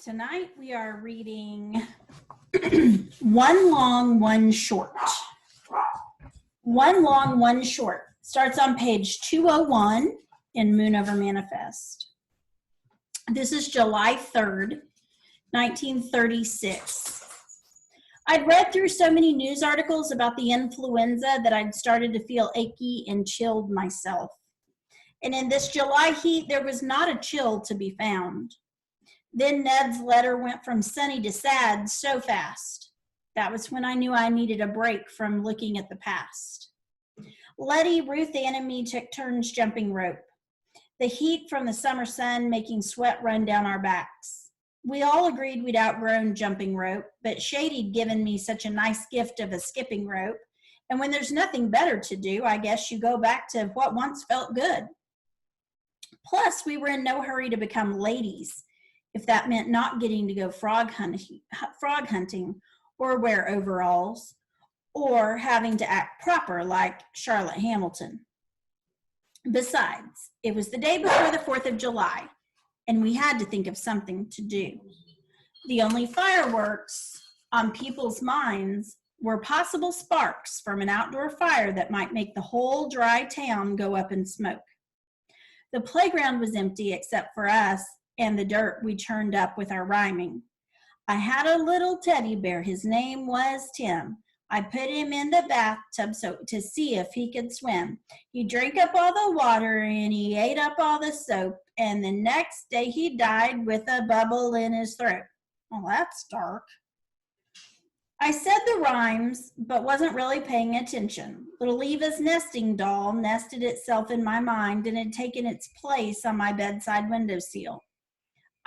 Tonight we are reading One Long, One Short. One Long, One Short starts on page 201 in Moon Over Manifest. This is July 3rd, 1936. I'd read through so many news articles about the influenza that I'd started to feel achy and chilled myself. And in this July heat, there was not a chill to be found. Then Ned's letter went from sunny to sad so fast. That was when I knew I needed a break from looking at the past. Letty, Ruth Ann, and me took turns jumping rope, the heat from the summer sun making sweat run down our backs. We all agreed we'd outgrown jumping rope, but Shady'd given me such a nice gift of a skipping rope, and when there's nothing better to do, I guess you go back to what once felt good. Plus, we were in no hurry to become ladies, if that meant not getting to go frog hunting or wear overalls or having to act proper like Charlotte Hamilton. Besides, it was the day before the 4th of July, and we had to think of something to do. The only fireworks on people's minds were possible sparks from an outdoor fire that might make the whole dry town go up in smoke. The playground was empty except for us and the dirt we churned up with our rhyming. I had a little teddy bear. His name was Tim. I put him in the bathtub to see if he could swim. He drank up all the water and he ate up all the soap. And the next day he died with a bubble in his throat. Well, that's dark. I said the rhymes, but wasn't really paying attention. Little Eva's nesting doll nested itself in my mind and had taken its place on my bedside windowsill.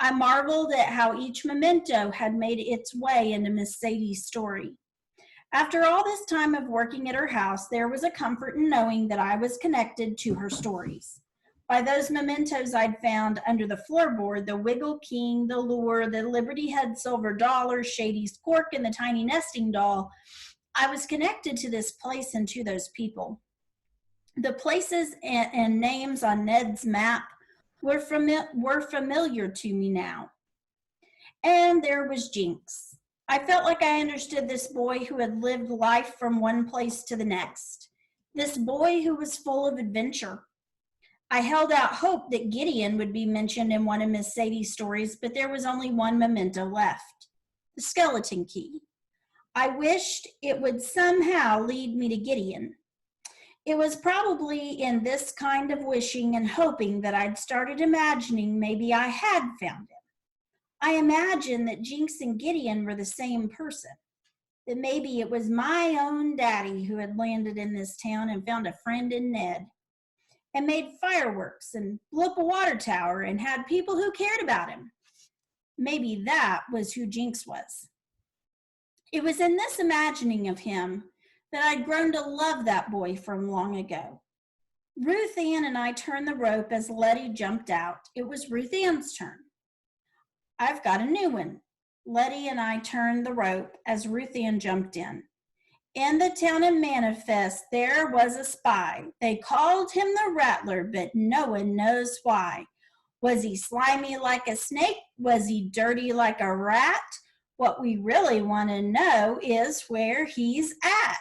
I marveled at how each memento had made its way into Miss Sadie's story. After all this time of working at her house, there was a comfort in knowing that I was connected to her stories. By those mementos I'd found under the floorboard, the Wiggle King, the Lure, the Liberty Head Silver Dollar, Shady's Cork, and the Tiny Nesting Doll, I was connected to this place and to those people. The places and names on Ned's map were familiar to me now. And there was Jinx. I felt like I understood this boy who had lived life from one place to the next. This boy who was full of adventure. I held out hope that Gideon would be mentioned in one of Miss Sadie's stories, but there was only one memento left, the skeleton key. I wished it would somehow lead me to Gideon. It was probably in this kind of wishing and hoping that I'd started imagining maybe I had found him. I imagined that Jinx and Gideon were the same person, that maybe it was my own daddy who had landed in this town and found a friend in Ned, and made fireworks and blew up a water tower and had people who cared about him. Maybe that was who Jinx was. It was in this imagining of him that I'd grown to love that boy from long ago. Ruth Ann and I turned the rope as Letty jumped out. It was Ruth Ann's turn. I've got a new one. Letty and I turned the rope as Ruth Ann jumped in. In the town of Manifest, there was a spy. They called him the Rattler, but no one knows why. Was he slimy like a snake? Was he dirty like a rat? What we really want to know is where he's at.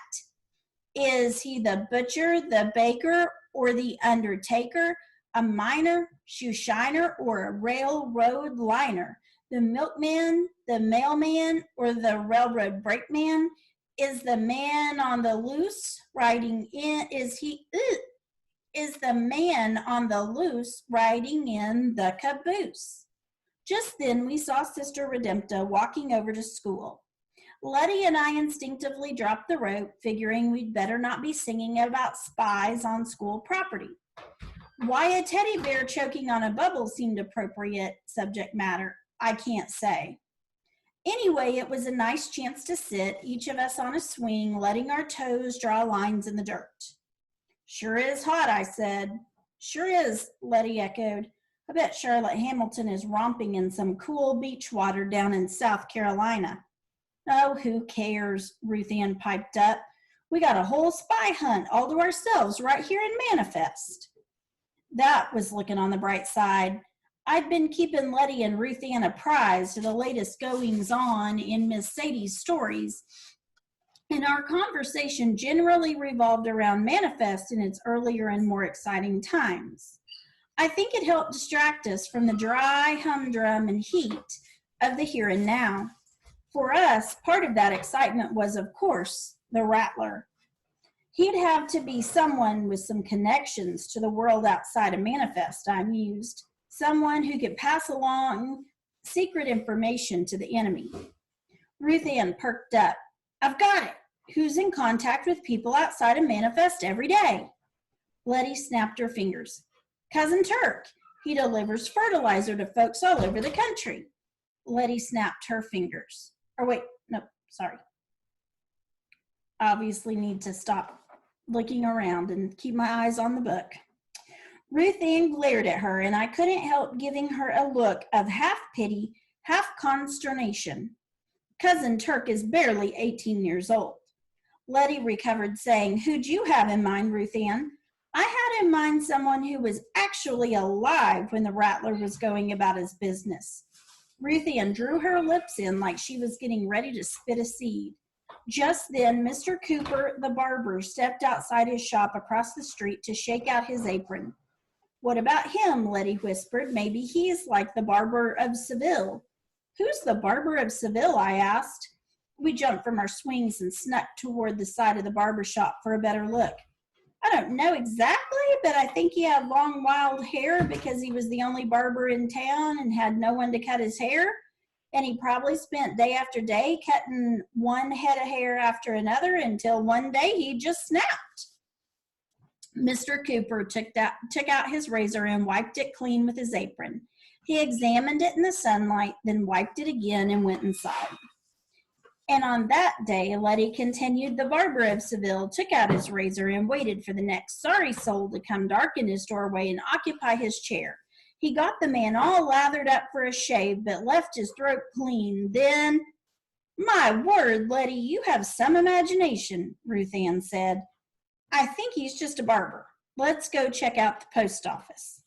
Is he the butcher, the baker, or the undertaker, a miner, shoe shiner, or a railroad liner? The milkman, the mailman, or the railroad brakeman? Is the man on the loose riding in? Is the man on the loose riding in the caboose? Just then we saw Sister Redempta walking over to school. Letty and I instinctively dropped the rope, figuring we'd better not be singing about spies on school property. Why a teddy bear choking on a bubble seemed appropriate subject matter, I can't say. Anyway, it was a nice chance to sit, each of us on a swing, letting our toes draw lines in the dirt. Sure is hot, I said. Sure is, Letty echoed. I bet Charlotte Hamilton is romping in some cool beach water down in South Carolina. Oh, who cares, Ruth Ann piped up. We got a whole spy hunt all to ourselves right here in Manifest. That was looking on the bright side. I'd been keeping Letty and Ruth Ann apprised of the latest goings on in Miss Sadie's stories, and our conversation generally revolved around Manifest in its earlier and more exciting times. I think it helped distract us from the dry humdrum and heat of the here and now. For us, part of that excitement was, of course, the Rattler. He'd have to be someone with some connections to the world outside of Manifest, I mused. Someone who could pass along secret information to the enemy. Ruth Ann perked up. I've got it. Who's in contact with people outside of Manifest every day? Letty snapped her fingers. Cousin Turk. He delivers fertilizer to folks all over the country. Letty snapped her fingers. Or wait, no, sorry. Obviously need to stop looking around and keep my eyes on the book. Ruth Ann glared at her, and I couldn't help giving her a look of half pity, half consternation. Cousin Turk is barely 18 years old. Letty recovered, saying, Who'd you have in mind, Ruth Ann? I had in mind someone who was actually alive when the Rattler was going about his business. Ruth Ann drew her lips in like she was getting ready to spit a seed. Just then, Mr. Cooper, the barber, stepped outside his shop across the street to shake out his apron. What about him? Letty whispered. Maybe he's like the barber of Seville. Who's the barber of Seville? I asked. We jumped from our swings and snuck toward the side of the barber shop for a better look. I don't know exactly, but I think he had long, wild hair because he was the only barber in town and had no one to cut his hair. And he probably spent day after day cutting one head of hair after another until one day he just snapped. Mr. Cooper took out his razor and wiped it clean with his apron. He examined it in the sunlight, then wiped it again and went inside. And on that day, Letty continued, the barber of Seville took out his razor and waited for the next sorry soul to come darken his doorway and occupy his chair. He got the man all lathered up for a shave, but left his throat clean. Then, my word, Letty, you have some imagination, Ruth Ann said. I think he's just a barber. Let's go check out the post office.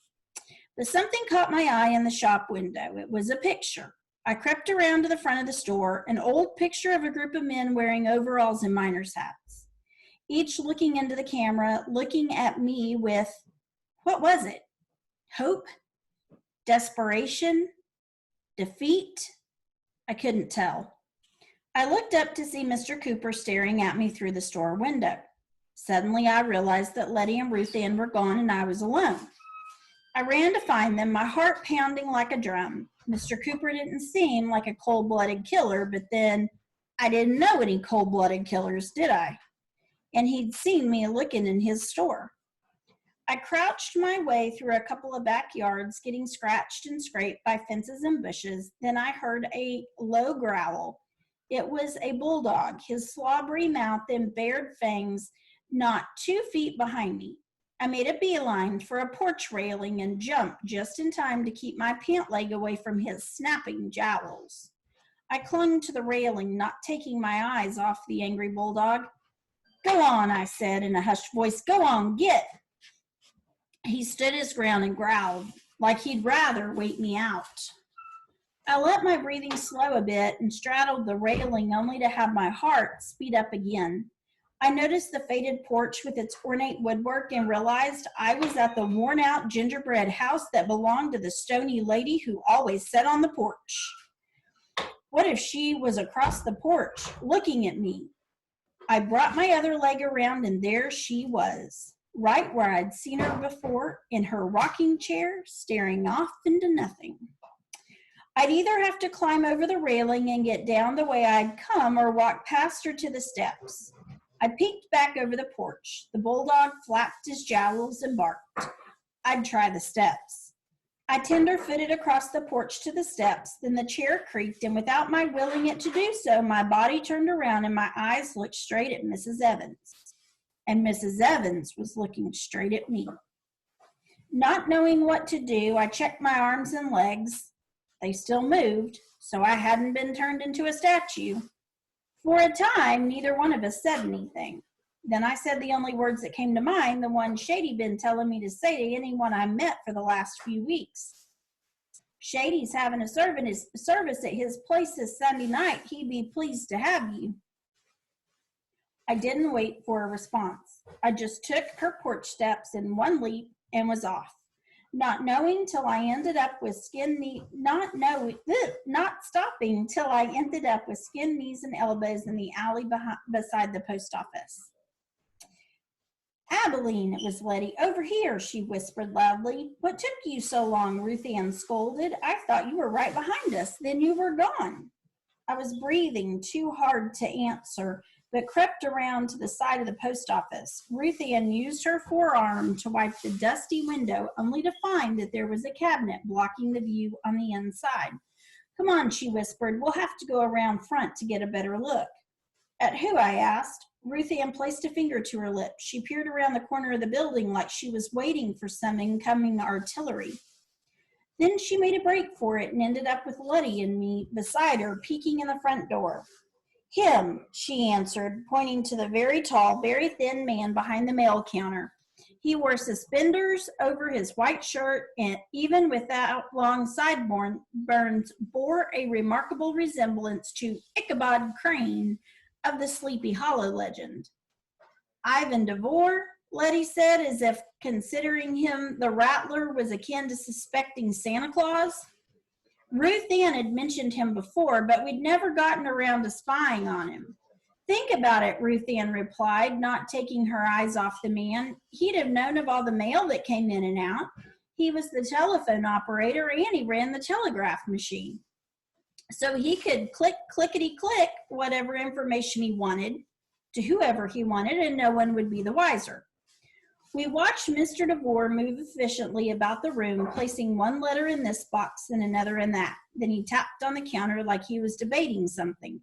But something caught my eye in the shop window. It was a picture. I crept around to the front of the store, an old picture of a group of men wearing overalls and miners' hats, each looking into the camera, looking at me with, what was it? Hope? Desperation? Defeat? I couldn't tell. I looked up to see Mr. Cooper staring at me through the store window. Suddenly, I realized that Letty and Ruth Ann were gone and I was alone. I ran to find them, my heart pounding like a drum. Mr. Cooper didn't seem like a cold-blooded killer, but then I didn't know any cold-blooded killers, did I? And he'd seen me looking in his store. I crouched my way through a couple of backyards, getting scratched and scraped by fences and bushes. Then I heard a low growl. It was a bulldog, his slobbery mouth and bared fangs not 2 feet behind me. I made a beeline for a porch railing and jumped just in time to keep my pant leg away from his snapping jowls. I clung to the railing, not taking my eyes off the angry bulldog. Go on, I said in a hushed voice. Go on, get. He stood his ground and growled, like he'd rather wait me out. I let my breathing slow a bit and straddled the railing only to have my heart speed up again. I noticed the faded porch with its ornate woodwork and realized I was at the worn-out gingerbread house that belonged to the stony lady who always sat on the porch. What if she was across the porch, looking at me? I brought my other leg around, and there she was, right where I'd seen her before, in her rocking chair, staring off into nothing. I'd either have to climb over the railing and get down the way I'd come or walk past her to the steps. I peeked back over the porch. The bulldog flapped his jowls and barked. I'd try the steps. I tender-footed across the porch to the steps, then the chair creaked, and without my willing it to do so, my body turned around and my eyes looked straight at Mrs. Evans. And Mrs. Evans was looking straight at me. Not knowing what to do, I checked my arms and legs. They still moved, so I hadn't been turned into a statue. For a time, neither one of us said anything. Then I said the only words that came to mind, the one Shady'd been telling me to say to anyone I met for the last few weeks. Shady's having a service at his place this Sunday night. He'd be pleased to have you. I didn't wait for a response. I just took her porch steps in one leap and was off, not stopping till I ended up with skin, knees, and elbows in the alley beside the post office. Abilene, it was Letty. Over here, she whispered loudly. What took you so long? Ruth Ann scolded. I thought you were right behind us. Then you were gone. I was breathing too hard to answer, but crept around to the side of the post office. Ruth Ann used her forearm to wipe the dusty window, only to find that there was a cabinet blocking the view on the inside. Come on, she whispered. We'll have to go around front to get a better look. At who? I asked. Ruth Ann placed a finger to her lips. She peered around the corner of the building like she was waiting for some incoming artillery. Then she made a break for it and ended up with Letty and me beside her, peeking in the front door. Him, she answered, pointing to the very tall, very thin man behind the mail counter. He wore suspenders over his white shirt and, even without long sideburns, bore a remarkable resemblance to Ichabod Crane of the Sleepy Hollow legend. Ivan Devore, Letty said, as if considering him the Rattler was akin to suspecting Santa Claus. Ruth Ann had mentioned him before, but we'd never gotten around to spying on him. Think about it, Ruth Ann replied, not taking her eyes off the man. He'd have known of all the mail that came in and out. He was the telephone operator and he ran the telegraph machine. So he could click, clickety click, whatever information he wanted to whoever he wanted, and no one would be the wiser. We watched Mr. Devore move efficiently about the room, placing one letter in this box and another in that. Then he tapped on the counter like he was debating something.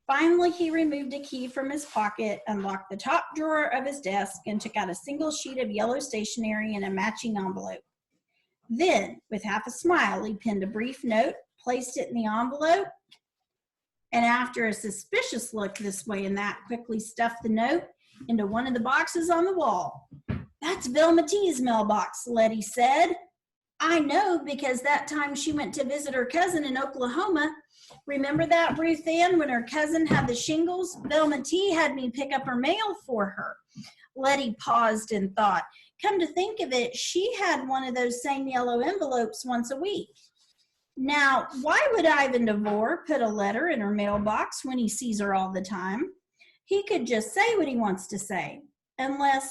Finally, he removed a key from his pocket, unlocked the top drawer of his desk, and took out a single sheet of yellow stationery and a matching envelope. Then, with half a smile, he penned a brief note, placed it in the envelope, and after a suspicious look this way and that, quickly stuffed the note into one of the boxes on the wall. That's Velma T's mailbox, Letty said. I know, because that time she went to visit her cousin in Oklahoma. Remember that, Ruth Ann, when her cousin had the shingles? Velma T had me pick up her mail for her. Letty paused and thought. Come to think of it, she had one of those same yellow envelopes once a week. Now, why would Ivan Devore put a letter in her mailbox when he sees her all the time? He could just say what he wants to say. Unless,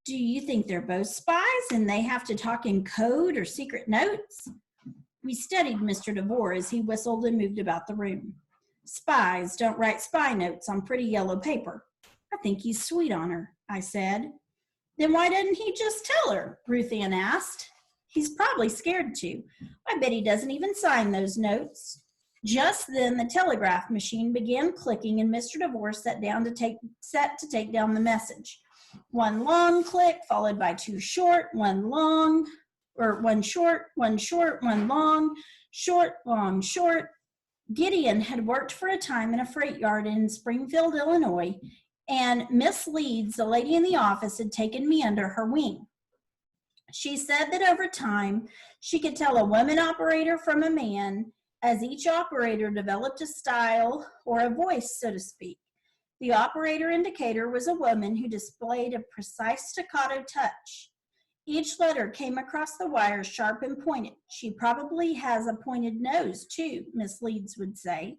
do you think they're both spies and they have to talk in code or secret notes? We studied Mr. Devore as he whistled and moved about the room. Spies don't write spy notes on pretty yellow paper. I think he's sweet on her, I said. Then why didn't he just tell her? Ruth Ann asked. He's probably scared to. I bet he doesn't even sign those notes. Just then the telegraph machine began clicking and Mr. Devore set to take down the message. One long click followed by two short, one long, or one short, one short, one long, short, long, short. Gideon had worked for a time in a freight yard in Springfield, Illinois, and Miss Leeds, the lady in the office, had taken me under her wing. She said that over time, she could tell a woman operator from a man as each operator developed a style or a voice, so to speak. The operator indicator was a woman who displayed a precise staccato touch. Each letter came across the wire sharp and pointed. She probably has a pointed nose, too, Miss Leeds would say.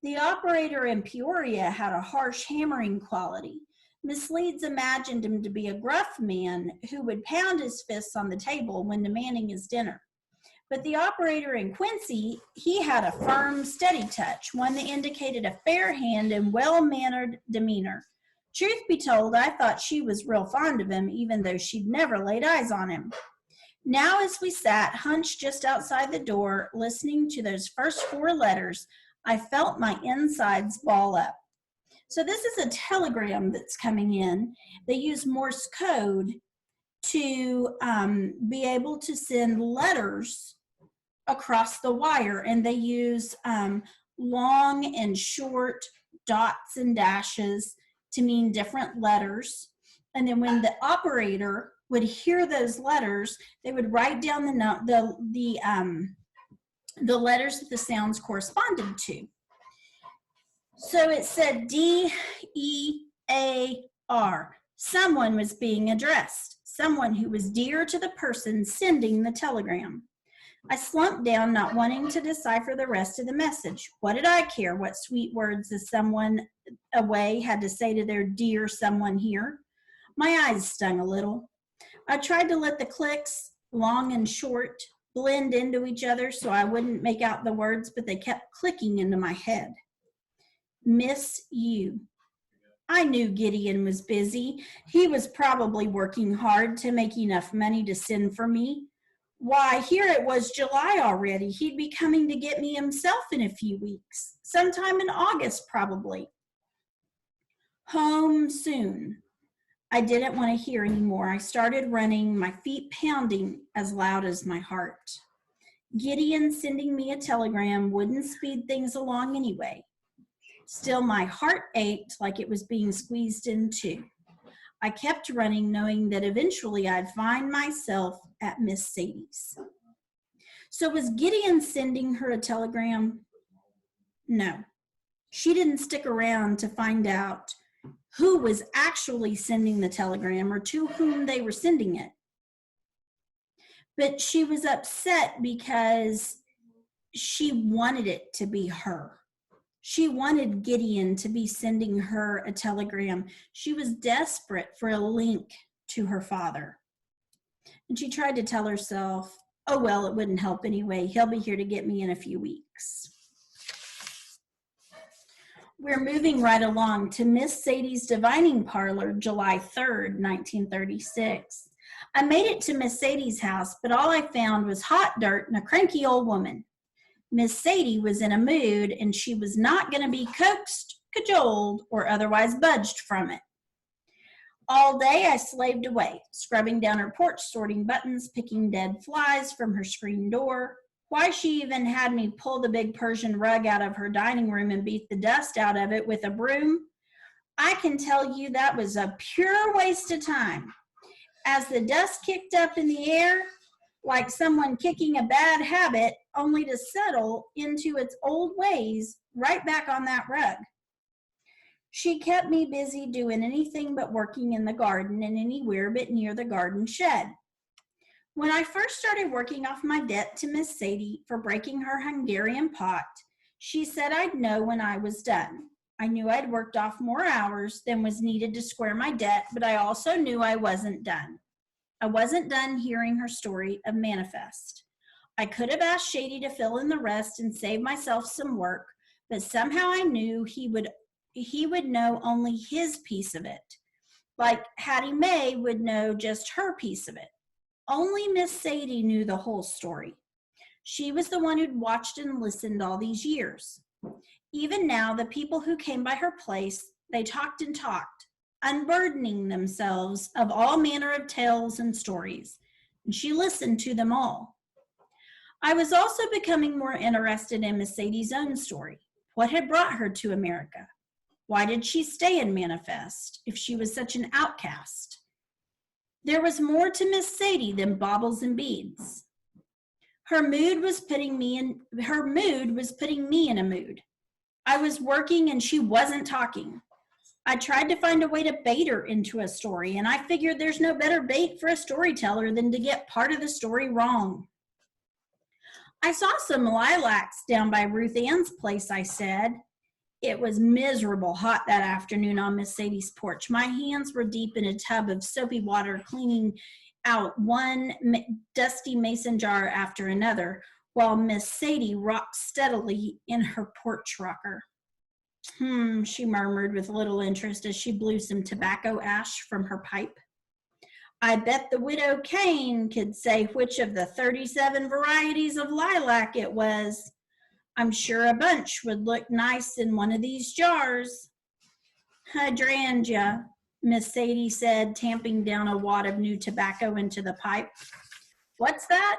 The operator in Peoria had a harsh hammering quality. Miss Leeds imagined him to be a gruff man who would pound his fists on the table when demanding his dinner. But the operator in Quincy, he had a firm, steady touch, one that indicated a fair hand and well-mannered demeanor. Truth be told, I thought she was real fond of him, even though she'd never laid eyes on him. Now, as we sat hunched just outside the door, listening to those first four letters, I felt my insides ball up. So this is a telegram that's coming in. They use Morse code to be able to send letters across the wire, and they use long and short dots and dashes to mean different letters. And then when the operator would hear those letters, they would write down the letters that the sounds corresponded to. So it said D-E-A-R. Someone was being addressed, someone who was dear to the person sending the telegram. I slumped down, not wanting to decipher the rest of the message. What did I care what sweet words the someone away had to say to their dear someone here? My eyes stung a little. I tried to let the clicks, long and short, blend into each other so I wouldn't make out the words, but they kept clicking into my head. Miss you. I knew Gideon was busy. He was probably working hard to make enough money to send for me. Why, here it was July already. He'd be coming to get me himself in a few weeks, sometime in August probably. Home soon. I didn't want to hear anymore. I started running, my feet pounding as loud as my heart. Gideon sending me a telegram wouldn't speed things along anyway. Still, my heart ached like it was being squeezed in two. I kept running, knowing that eventually I'd find myself at Miss Sadie's. So was Gideon sending her a telegram? No. She didn't stick around to find out who was actually sending the telegram or to whom they were sending it. But she was upset because she wanted it to be her. She wanted Gideon to be sending her a telegram. She was desperate for a link to her father. And she tried to tell herself, oh, well, it wouldn't help anyway. He'll be here to get me in a few weeks. We're moving right along to Miss Sadie's Divining Parlor, July 3rd, 1936. I made it to Miss Sadie's house, but all I found was hot dirt and a cranky old woman. Miss Sadie was in a mood, and she was not going to be coaxed, cajoled, or otherwise budged from it. All day I slaved away, scrubbing down her porch, sorting buttons, picking dead flies from her screen door. Why she even had me pull the big Persian rug out of her dining room and beat the dust out of it with a broom, I can tell you that was a pure waste of time. As the dust kicked up in the air, like someone kicking a bad habit, only to settle into its old ways right back on that rug. She kept me busy doing anything but working in the garden and anywhere but near the garden shed. When I first started working off my debt to Miss Sadie for breaking her Hungarian pot, she said I'd know when I was done. I knew I'd worked off more hours than was needed to square my debt, but I also knew I wasn't done. I wasn't done hearing her story of Manifest. I could have asked Shady to fill in the rest and save myself some work, but somehow I knew he would know only his piece of it, like Hattie Mae would know just her piece of it. Only Miss Sadie knew the whole story. She was the one who'd watched and listened all these years. Even now, the people who came by her place, they talked and talked, unburdening themselves of all manner of tales and stories, and she listened to them all. I was also becoming more interested in Miss Sadie's own story. What had brought her to America? Why did she stay in Manifest if she was such an outcast? There was more to Miss Sadie than baubles and beads. Her mood was putting me in a mood. I was working and she wasn't talking. I tried to find a way to bait her into a story, and I figured there's no better bait for a storyteller than to get part of the story wrong. I saw some lilacs down by Ruth Ann's place, I said. It was miserable hot that afternoon on Miss Sadie's porch. My hands were deep in a tub of soapy water, cleaning out one dusty mason jar after another, while Miss Sadie rocked steadily in her porch rocker. She murmured with little interest as she blew some tobacco ash from her pipe. I bet the Widow Kane could say which of the 37 varieties of lilac it was. I'm sure a bunch would look nice in one of these jars. Hydrangea, Miss Sadie said, tamping down a wad of new tobacco into the pipe. What's that?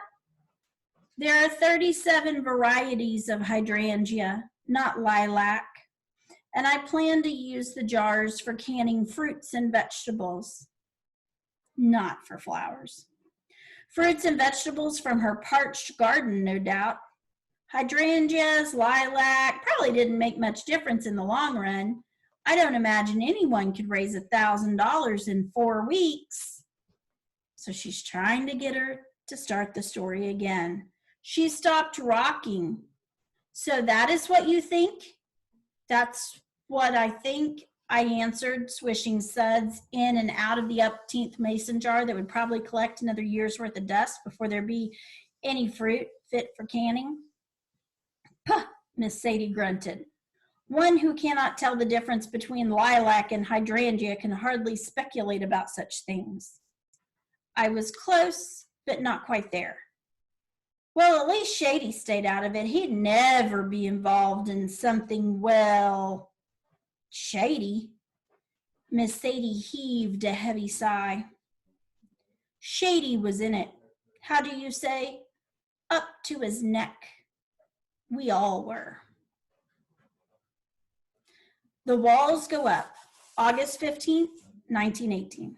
There are 37 varieties of hydrangea, not lilac, and I plan to use the jars for canning fruits and vegetables, not for flowers. Fruits and vegetables from her parched garden, no doubt. Hydrangeas, lilac, probably didn't make much difference in the long run. I don't imagine anyone could raise $1,000 in 4 weeks. So she's trying to get her to start the story again. She stopped rocking. So that is what you think? That's what I think, I answered, swishing suds in and out of the upteenth mason jar that would probably collect another year's worth of dust before there be any fruit fit for canning. Puh, Miss Sadie grunted. One who cannot tell the difference between lilac and hydrangea can hardly speculate about such things. I was close, but not quite there. Well, at least Shady stayed out of it. He'd never be involved in something, well, shady. Miss Sadie heaved a heavy sigh. Shady was in it. How do you say? Up to his neck. We all were. The Walls Go Up, August 15th, 1918.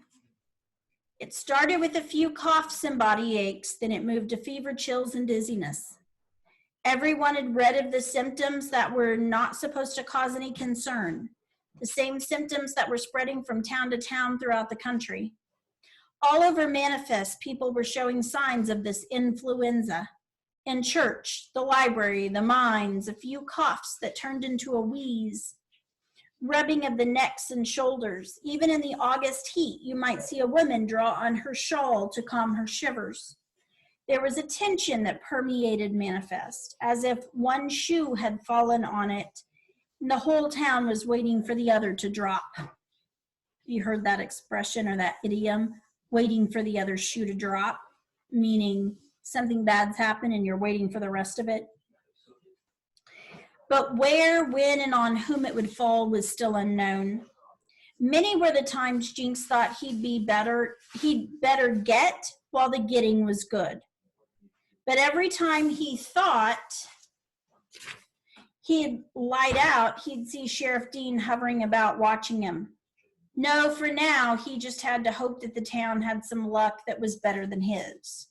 It started with a few coughs and body aches, then it moved to fever, chills, and dizziness. Everyone had read of the symptoms that were not supposed to cause any concern, the same symptoms that were spreading from town to town throughout the country. All over Manifest, people were showing signs of this influenza. In church, the library, the mines, a few coughs that turned into a wheeze, rubbing of the necks and shoulders. Even in the August heat, you might see a woman draw on her shawl to calm her shivers. There was a tension that permeated Manifest, as if one shoe had fallen on it, and the whole town was waiting for the other to drop. You heard that expression or that idiom, waiting for the other shoe to drop, meaning something bad's happened and you're waiting for the rest of it. But where, when, and on whom it would fall was still unknown. Many were the times Jinx thought he'd better get while the getting was good. But every time he thought he'd light out, he'd see Sheriff Dean hovering about watching him. No, for now, he just had to hope that the town had some luck that was better than his.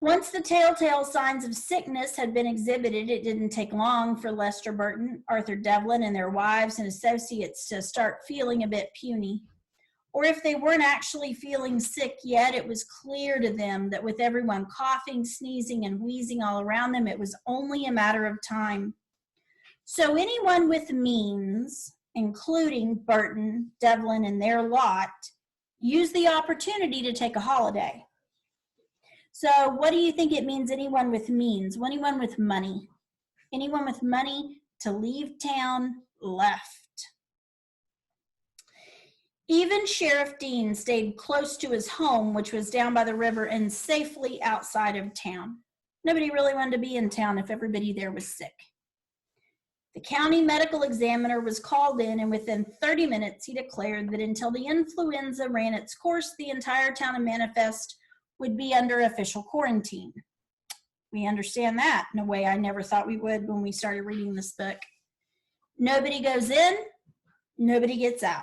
Once the telltale signs of sickness had been exhibited, it didn't take long for Lester Burton, Arthur Devlin, and their wives and associates to start feeling a bit puny. Or if they weren't actually feeling sick yet, it was clear to them that with everyone coughing, sneezing, and wheezing all around them, it was only a matter of time. So anyone with means, including Burton, Devlin, and their lot, used the opportunity to take a holiday. So what do you think it means, anyone with means? Anyone with money? Anyone with money to leave town left. Even Sheriff Dean stayed close to his home, which was down by the river and safely outside of town. Nobody really wanted to be in town if everybody there was sick. The county medical examiner was called in, and within 30 minutes, he declared that until the influenza ran its course, the entire town of Manifest would be under official quarantine. We understand that in a way I never thought we would when we started reading this book. Nobody goes in, nobody gets out.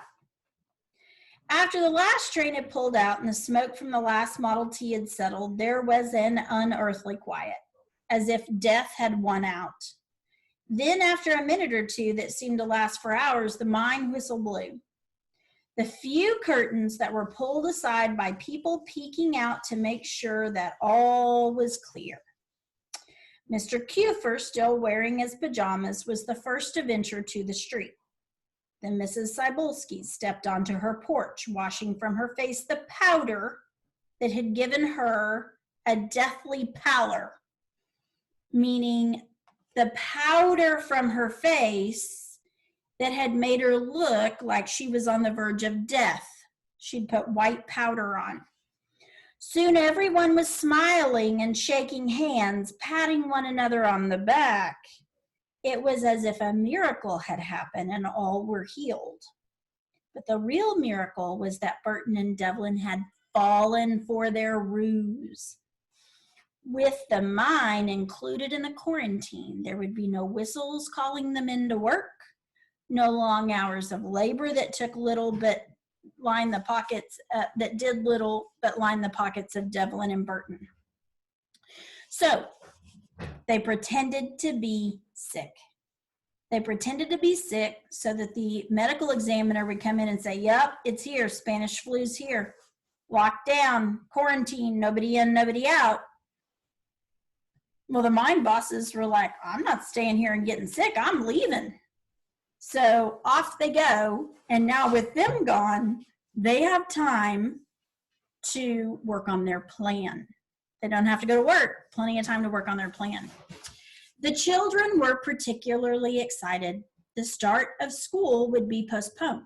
After the last train had pulled out and the smoke from the last Model T had settled, there was an unearthly quiet, as if death had won out. Then after a minute or two that seemed to last for hours, the mine whistle blew. The few curtains that were pulled aside by people peeking out to make sure that all was clear. Mr. Kufer, still wearing his pajamas, was the first to venture to the street. Then Mrs. Cybulski stepped onto her porch, washing from her face the powder that had given her a deathly pallor, meaning the powder from her face that had made her look like she was on the verge of death. She'd put white powder on. Soon everyone was smiling and shaking hands, patting one another on the back. It was as if a miracle had happened and all were healed. But the real miracle was that Burton and Devlin had fallen for their ruse. With the mine included in the quarantine, there would be no whistles calling them into work, no long hours of labor that took little but line the pockets, that did little but line the pockets of Devlin and Burton. So They pretended to be sick. They pretended to be sick so that the medical examiner would come in and say, yep, it's here. Spanish flu's here. Locked down, quarantine, nobody in, nobody out. Well, the mine bosses were like, I'm not staying here and getting sick. I'm leaving. So off they go. And now with them gone, they have time to work on their plan. They don't have to go to work. Plenty of time to work on their plan. The children were particularly excited. The start of school would be postponed.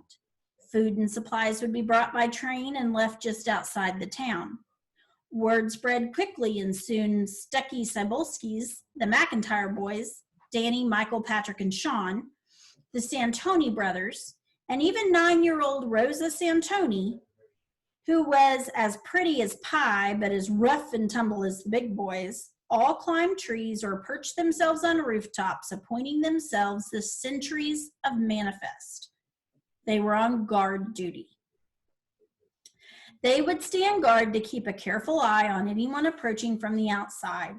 Food and supplies would be brought by train and left just outside the town. Word spread quickly, and soon Stucky Cybulskis, the McIntyre boys, Danny, Michael, Patrick, and Sean, the Santoni brothers, and even 9-year-old Rosa Santoni, who was as pretty as pie but as rough and tumble as the big boys, all climbed trees or perched themselves on rooftops, appointing themselves the sentries of manifest. They were on guard duty. They would stand guard to keep a careful eye on anyone approaching from the outside.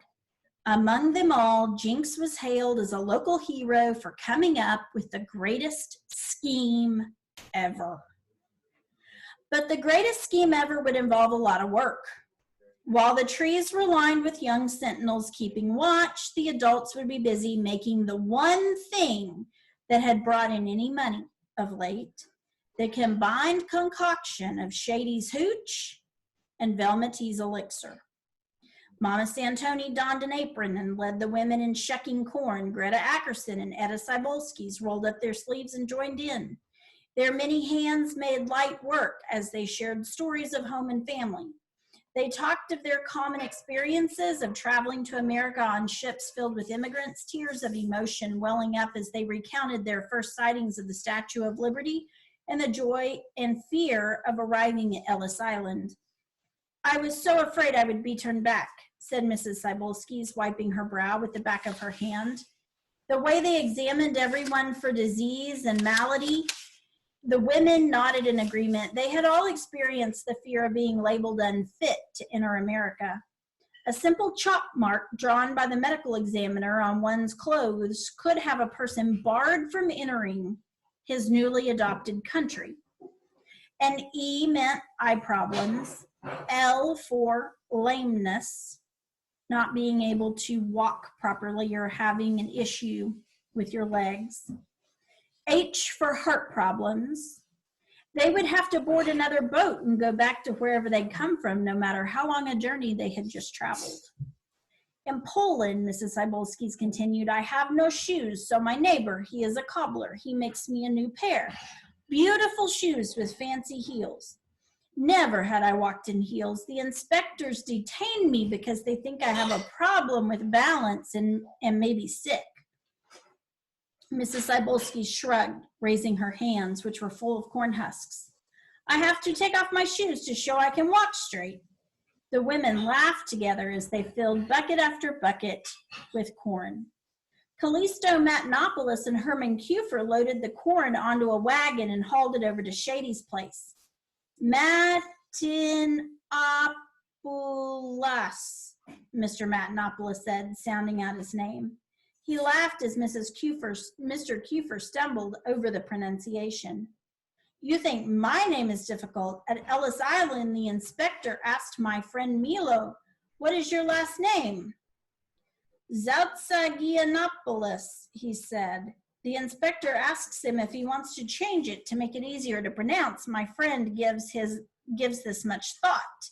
Among them all, Jinx was hailed as a local hero for coming up with the greatest scheme ever. But the greatest scheme ever would involve a lot of work. While the trees were lined with young sentinels keeping watch, the adults would be busy making the one thing that had brought in any money of late, the combined concoction of Shady's hooch and Velmatee's elixir. Mama Santoni donned an apron and led the women in shucking corn. Greta Ackerson and Etta Cybulskis rolled up their sleeves and joined in. Their many hands made light work as they shared stories of home and family. They talked of their common experiences of traveling to America on ships filled with immigrants, tears of emotion welling up as they recounted their first sightings of the Statue of Liberty and the joy and fear of arriving at Ellis Island. I was so afraid I would be turned back, said Mrs. Cybulskis, wiping her brow with the back of her hand. The way they examined everyone for disease and malady, the women nodded in agreement. They had all experienced the fear of being labeled unfit to enter America. A simple chalk mark drawn by the medical examiner on one's clothes could have a person barred from entering his newly adopted country. And E meant eye problems, L for lameness, not being able to walk properly or having an issue with your legs. H for heart problems. They would have to board another boat and go back to wherever they'd come from, no matter how long a journey they had just traveled. In Poland, Mrs. Cybulskis continued, I have no shoes, so my neighbor, he is a cobbler. He makes me a new pair. Beautiful shoes with fancy heels. Never had I walked in heels. The inspectors detain me because they think I have a problem with balance and maybe sick. Mrs. Cybulskis shrugged, raising her hands, which were full of corn husks. I have to take off my shoes to show I can walk straight. The women laughed together as they filled bucket after bucket with corn. Callisto Matenopoulos and Herman Kufer loaded the corn onto a wagon and hauled it over to Shady's place. Matenopoulos, Mr. Matenopoulos said, sounding out his name. He laughed as Mr. Kufer stumbled over the pronunciation. You think my name is difficult. At Ellis Island, the inspector asked my friend Milo, what is your last name? Zautsagianopoulos, he said. The inspector asks him if he wants to change it to make it easier to pronounce. My friend gives this much thought.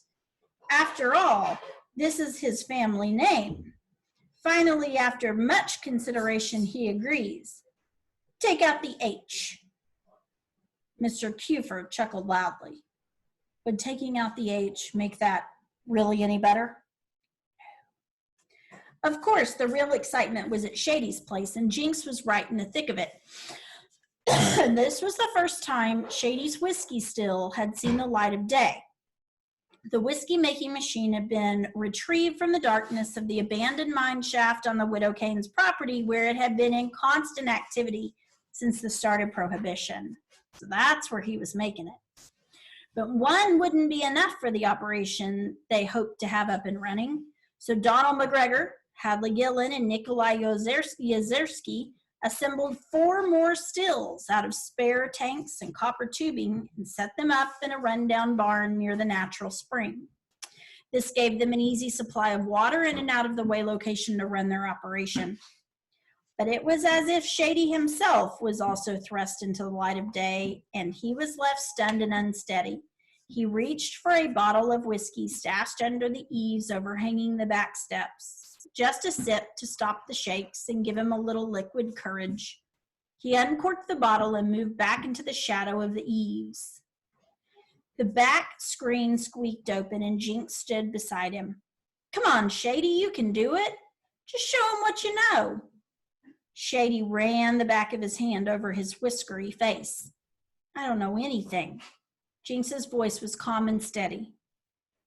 After all, this is his family name. Finally, after much consideration, he agrees. Take out the H. Mr. Kufer chuckled loudly. Would taking out the H make that really any better? Of course, the real excitement was at Shady's place, and Jinx was right in the thick of it. This was the first time Shady's whiskey still had seen the light of day. The whiskey-making machine had been retrieved from the darkness of the abandoned mine shaft on the Widow Kane's property, where it had been in constant activity since the start of Prohibition. So that's where he was making it. But one wouldn't be enough for the operation they hoped to have up and running. So Donald McGregor, Hadley Gillen and Nikolai Yezerski assembled 4 more stills out of spare tanks and copper tubing and set them up in a rundown barn near the natural spring. This gave them an easy supply of water and an out-of-the-way location to run their operation. But it was as if Shady himself was also thrust into the light of day, and he was left stunned and unsteady. He reached for a bottle of whiskey stashed under the eaves overhanging the back steps, just a sip to stop the shakes and give him a little liquid courage. He uncorked the bottle and moved back into the shadow of the eaves. The back screen squeaked open and Jinx stood beside him. "Come on, Shady, you can do it. Just show him what you know." Shady ran the back of his hand over his whiskery face. "I don't know anything." Jinx's voice was calm and steady.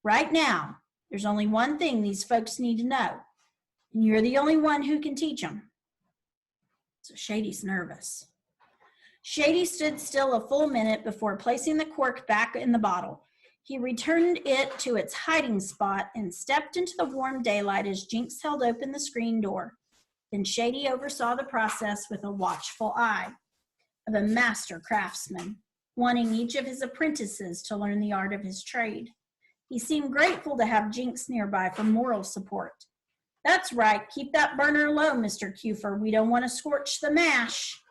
"Right now, there's only one thing these folks need to know, and you're the only one who can teach them." So Shady's nervous. Shady stood still a full minute before placing the cork back in the bottle. He returned it to its hiding spot and stepped into the warm daylight as Jinx held open the screen door. Then Shady oversaw the process with a watchful eye of a master craftsman, wanting each of his apprentices to learn the art of his trade. He seemed grateful to have Jinx nearby for moral support. "That's right, keep that burner low, Mr. Kufer. We don't want to scorch the mash.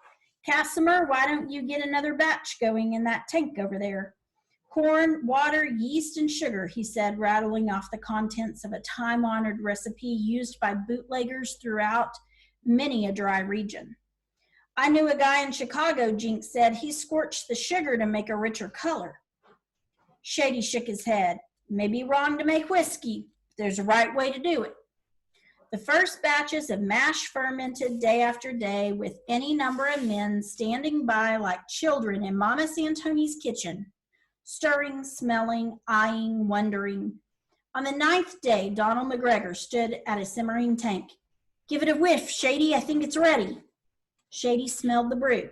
Casimir, why don't you get another batch going in that tank over there? Corn, water, yeast, and sugar," he said, rattling off the contents of a time-honored recipe used by bootleggers throughout many a dry region. "I knew a guy in Chicago," Jinx said. "He scorched the sugar to make a richer color." Shady shook his head. "May be wrong to make whiskey. There's a right way to do it." The first batches of mash fermented day after day with any number of men standing by like children in Mama Santoni's kitchen, stirring, smelling, eyeing, wondering. On the 9th day, Donald McGregor stood at a simmering tank. "Give it a whiff, Shady. I think it's ready." Shady smelled the brew.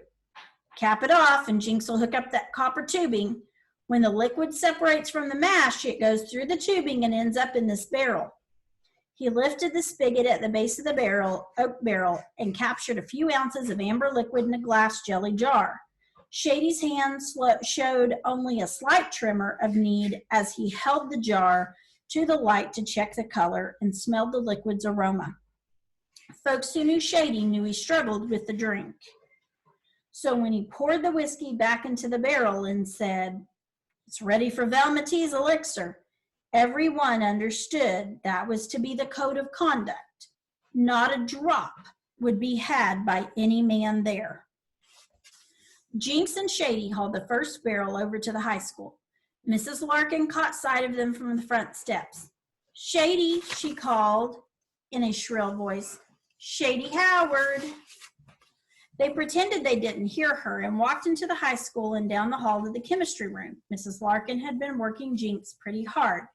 "Cap it off and Jinx will hook up that copper tubing. When the liquid separates from the mash, it goes through the tubing and ends up in this barrel." He lifted the spigot at the base of the oak barrel, and captured a few ounces of amber liquid in a glass jelly jar. Shady's hands showed only a slight tremor of need as he held the jar to the light to check the color and smelled the liquid's aroma. Folks who knew Shady knew he struggled with the drink. So when he poured the whiskey back into the barrel and said, "It's ready for Velmatee's elixir," everyone understood that was to be the code of conduct. Not a drop would be had by any man there. Jinx and Shady hauled the first barrel over to the high school. Mrs. Larkin caught sight of them from the front steps. "Shady," she called in a shrill voice. "Shady Howard." They pretended they didn't hear her and walked into the high school and down the hall to the chemistry room. Mrs. Larkin had been working Jinx pretty hard,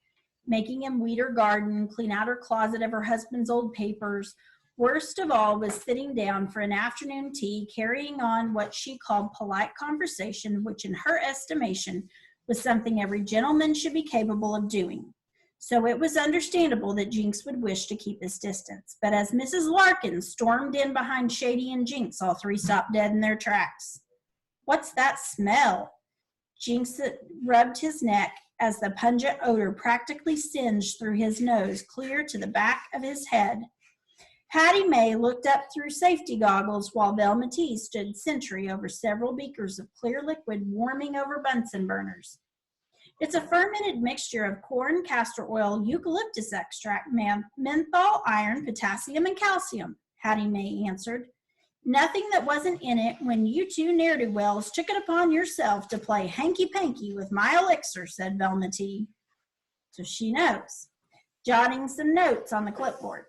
making him weed her garden, clean out her closet of her husband's old papers. Worst of all was sitting down for an afternoon tea, carrying on what she called polite conversation, which in her estimation was something every gentleman should be capable of doing. So it was understandable that Jinx would wish to keep his distance. But as Mrs. Larkin stormed in behind Shady and Jinx, all three stopped dead in their tracks. "What's that smell?" Jinx rubbed his neck as the pungent odor practically singed through his nose clear to the back of his head. Hattie Mae looked up through safety goggles while Velmatee stood sentry over several beakers of clear liquid warming over Bunsen burners. "It's a fermented mixture of corn, castor oil, eucalyptus extract, menthol, iron, potassium, and calcium," Hattie Mae answered. "Nothing that wasn't in it when you two ne'er-do-wells took it upon yourself to play hanky-panky with my elixir," said Velmatee. So she knows. Jotting some notes on the clipboard.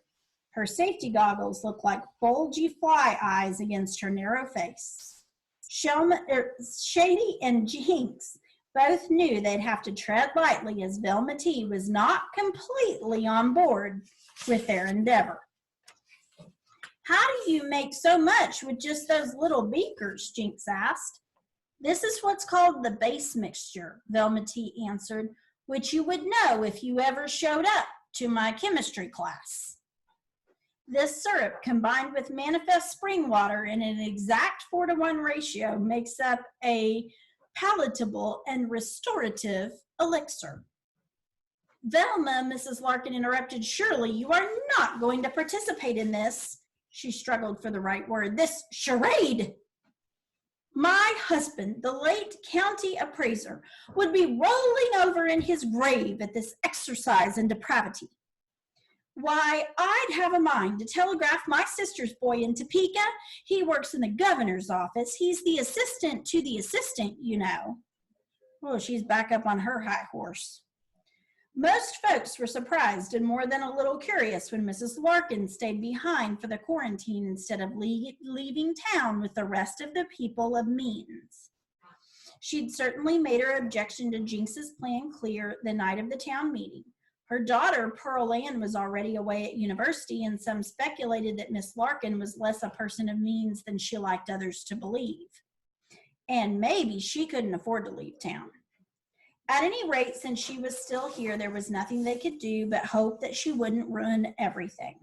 Her safety goggles looked like bulgy fly eyes against her narrow face. Shady and Jinx both knew they'd have to tread lightly as Velmatee was not completely on board with their endeavor. "How do you make so much with just those little beakers?" Jinx asked. "This is what's called the base mixture," Velmatee answered, "which you would know if you ever showed up to my chemistry class." This syrup, combined with manifest spring water in an exact 4-to-1 ratio, makes up a palatable and restorative elixir. Velma, Mrs. Larkin interrupted. Surely you are not going to participate in this. She struggled for the right word. This charade. My husband, the late county appraiser, would be rolling over in his grave at this exercise in depravity. Why, I'd have a mind to telegraph my sister's boy in Topeka. He works in the governor's office. He's the assistant to the assistant, you know. Oh, she's back up on her high horse. Most folks were surprised and more than a little curious when Mrs. Larkin stayed behind for the quarantine instead of leaving town with the rest of the people of means. She'd certainly made her objection to Jinx's plan clear the night of the town meeting. Her daughter, Pearl Ann, was already away at university, and some speculated that Miss Larkin was less a person of means than she liked others to believe. And maybe she couldn't afford to leave town. At any rate, since she was still here, there was nothing they could do but hope that she wouldn't ruin everything.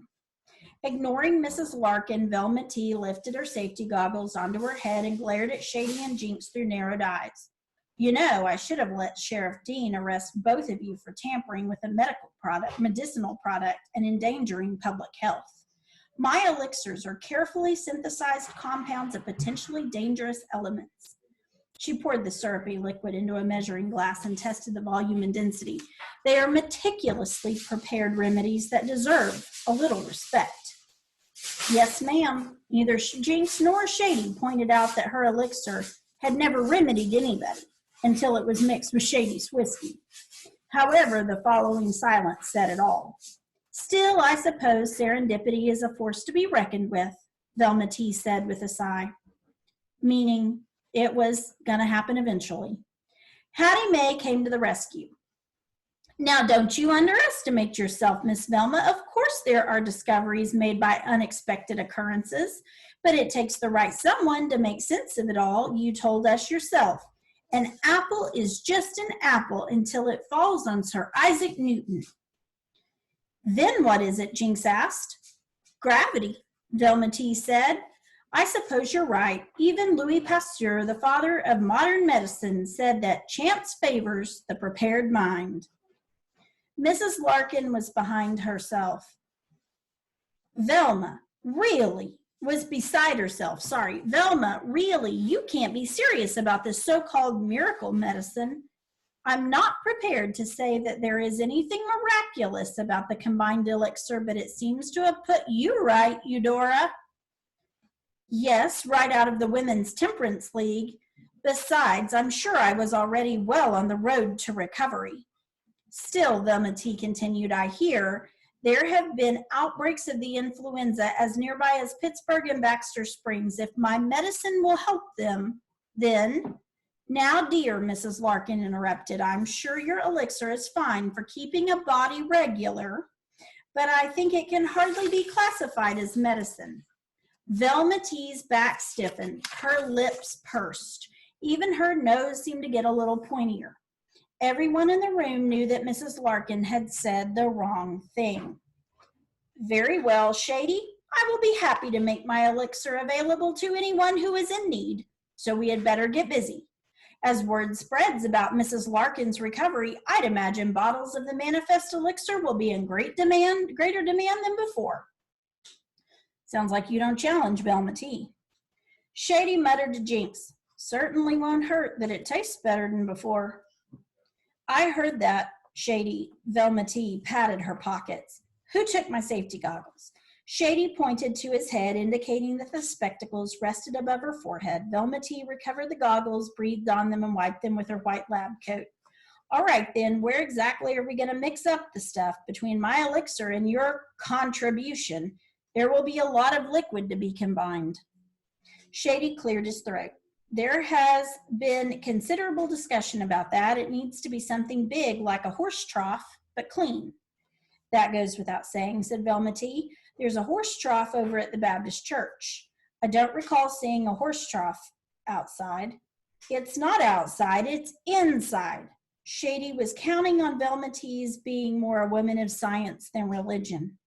Ignoring Mrs. Larkin, Velma T. lifted her safety goggles onto her head and glared at Shady and Jinx through narrowed eyes. You know, I should have let Sheriff Dean arrest both of you for tampering with a medicinal product and endangering public health. My elixirs are carefully synthesized compounds of potentially dangerous elements. She poured the syrupy liquid into a measuring glass and tested the volume and density. They are meticulously prepared remedies that deserve a little respect. Yes, ma'am. Neither Jinx nor Shady pointed out that her elixir had never remedied anybody until it was mixed with Shady's whiskey. However, the following silence said it all. Still, I suppose serendipity is a force to be reckoned with, Velma T. said with a sigh. Meaning, it was going to happen eventually. Hattie Mae came to the rescue. Now, don't you underestimate yourself, Miss Velma. Of course there are discoveries made by unexpected occurrences, but it takes the right someone to make sense of it all. You told us yourself. An apple is just an apple until it falls on Sir Isaac Newton. Then what is it? Jinx asked. Gravity, Velma T. said. I suppose you're right. Even Louis Pasteur, the father of modern medicine, said that chance favors the prepared mind. Mrs. Larkin was behind herself. Velma, really? Was beside herself. Sorry. Velma, really? You can't be serious about this so-called miracle medicine. I'm not prepared to say that there is anything miraculous about the combined elixir, but it seems to have put you right, Eudora. Yes, right out of the Women's Temperance League. Besides, I'm sure I was already well on the road to recovery. Still, Velma T. continued, I hear there have been outbreaks of the influenza as nearby as Pittsburgh and Baxter Springs. If my medicine will help them, then... Now, dear Mrs. Larkin interrupted, I'm sure your elixir is fine for keeping a body regular, but I think it can hardly be classified as medicine. Velma T.'s back stiffened, her lips pursed. Even her nose seemed to get a little pointier. Everyone in the room knew that Mrs. Larkin had said the wrong thing. Very well, Shady. I will be happy to make my elixir available to anyone who is in need, so we had better get busy. As word spreads about Mrs. Larkin's recovery, I'd imagine bottles of the Manifest Elixir will be in greater demand than before. Sounds like you don't challenge, Velma T. Shady muttered to Jinx, certainly won't hurt that it tastes better than before. I heard that, Shady. Velma T. patted her pockets. Who took my safety goggles? Shady pointed to his head, indicating that the spectacles rested above her forehead. Velma T. recovered the goggles, breathed on them, and wiped them with her white lab coat. All right, then, where exactly are we going to mix up the stuff? Between my elixir and your contribution, there will be a lot of liquid to be combined. Shady cleared his throat. There has been considerable discussion about that. It needs to be something big, like a horse trough, but clean. That goes without saying, said Velma T. There's a horse trough over at the Baptist church. I don't recall seeing a horse trough outside. It's not outside, it's inside. Shady was counting on Velma T.'s being more a woman of science than religion.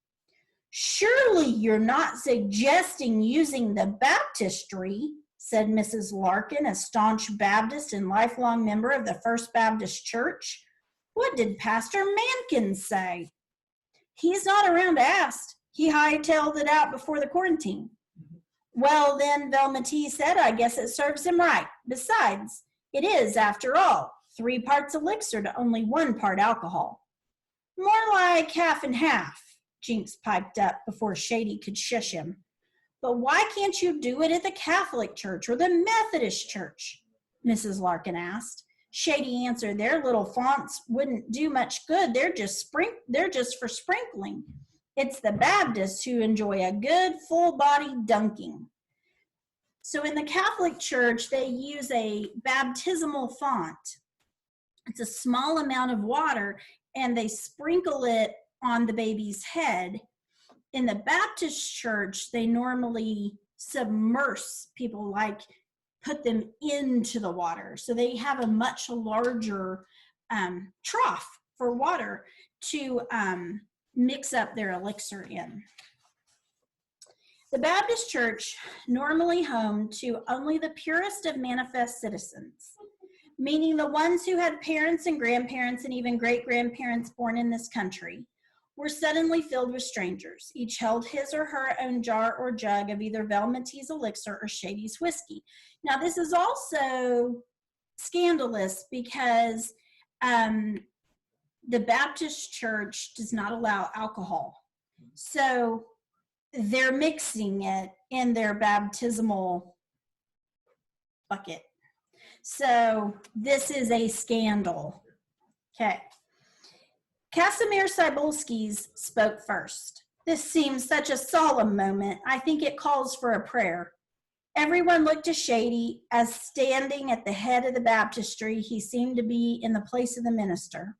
"Surely you're not suggesting using the baptistry," said Mrs. Larkin, a staunch Baptist and lifelong member of the First Baptist Church. "What did Pastor Mankins say?" "He's not around to ask. He hightailed it out before the quarantine." "Well, then," Velma T. said, "I guess it serves him right. Besides, it is, after all, 3 parts elixir to only 1 part alcohol." "More like half and half," Jinx piped up before Shady could shush him. "But why can't you do it at the Catholic Church or the Methodist Church?" Mrs. Larkin asked. Shady answered, "Their little fonts wouldn't do much good. They're just for sprinkling. It's the Baptists who enjoy a good full-body dunking." So in the Catholic Church, they use a baptismal font. It's a small amount of water, and they sprinkle it on the baby's head. In the Baptist Church, they normally submerge people, like put them into the water. So they have a much larger trough for water to mix up their elixir in. The Baptist Church, normally home to only the purest of manifest citizens, meaning the ones who had parents and grandparents and even great-grandparents born in this country, were suddenly filled with strangers. Each held his or her own jar or jug of either Velma T's elixir or Shady's whiskey. Now, this is also scandalous because the Baptist Church does not allow alcohol. So they're mixing it in their baptismal bucket. So this is a scandal. Okay. Casimir Cybulskis spoke first. "This seems such a solemn moment. I think it calls for a prayer." Everyone looked to Shady, as standing at the head of the baptistry, he seemed to be in the place of the minister.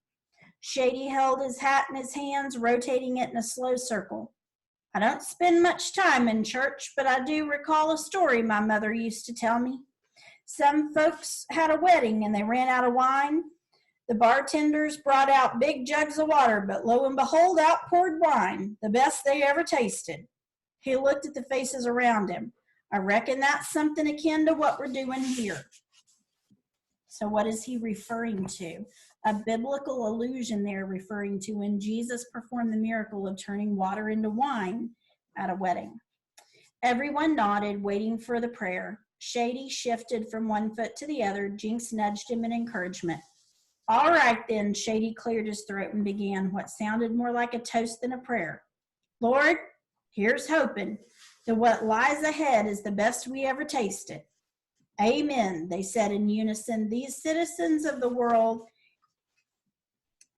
Shady held his hat in his hands, rotating it in a slow circle. "I don't spend much time in church, but I do recall a story my mother used to tell me. Some folks had a wedding and they ran out of wine. The bartenders brought out big jugs of water, but lo and behold, out poured wine, the best they ever tasted." He looked at the faces around him. "I reckon that's something akin to what we're doing here." So what is he referring to? A biblical allusion there, referring to when Jesus performed the miracle of turning water into wine at a wedding. Everyone nodded, waiting for the prayer. Shady shifted from one foot to the other. Jinx nudged him in encouragement. "All right then," Shady cleared his throat and began what sounded more like a toast than a prayer. "Lord, here's hoping that what lies ahead is the best we ever tasted." "Amen," they said in unison, these citizens of the world,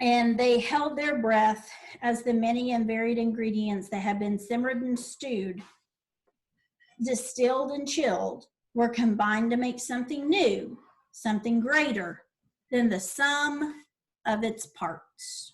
and they held their breath as the many and varied ingredients that had been simmered and stewed, distilled and chilled, were combined to make something new, something greater than the sum of its parts.